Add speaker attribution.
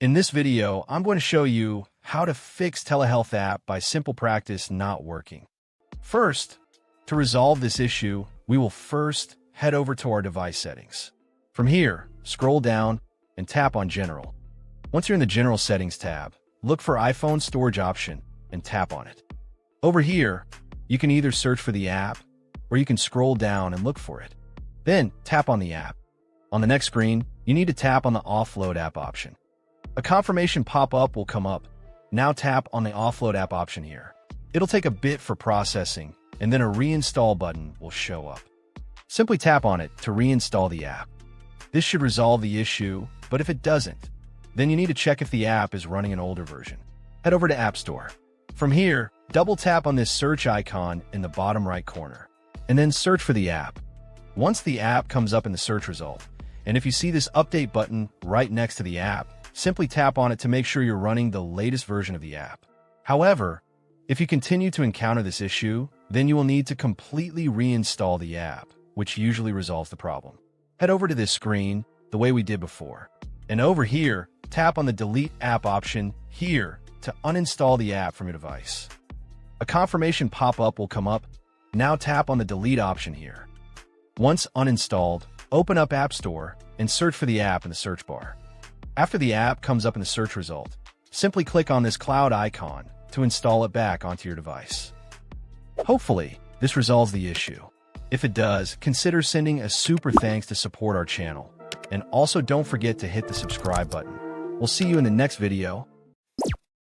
Speaker 1: In this video, I'm going to show you how to fix Telehealth app by SimplePractice not working. First, to resolve this issue, we will first head over to our device settings. From here, scroll down and tap on General. Once you're in the General Settings tab, look for iPhone Storage option and tap on it. Over here, you can either search for the app or you can scroll down and look for it. Then tap on the app. On the next screen, you need to tap on the Offload app option. A confirmation pop-up will come up. Now tap on the Offload app option here. It'll take a bit for processing, and then a reinstall button will show up. Simply tap on it to reinstall the app. This should resolve the issue, but if it doesn't, then you need to check if the app is running an older version. Head over to App Store. From here, double tap on this search icon in the bottom right corner, and then search for the app. Once the app comes up in the search result, and if you see this update button right next to the app, simply tap on it to make sure you're running the latest version of the app. However, if you continue to encounter this issue, then you will need to completely reinstall the app, which usually resolves the problem. Head over to this screen the way we did before, and over here, tap on the Delete App option here to uninstall the app from your device. A confirmation pop-up will come up. Now tap on the Delete option here. Once uninstalled, open up App Store and search for the app in the search bar. After the app comes up in the search result, simply click on this cloud icon to install it back onto your device. Hopefully, this resolves the issue. If it does, consider sending a super thanks to support our channel. And also don't forget to hit the subscribe button. We'll see you in the next video.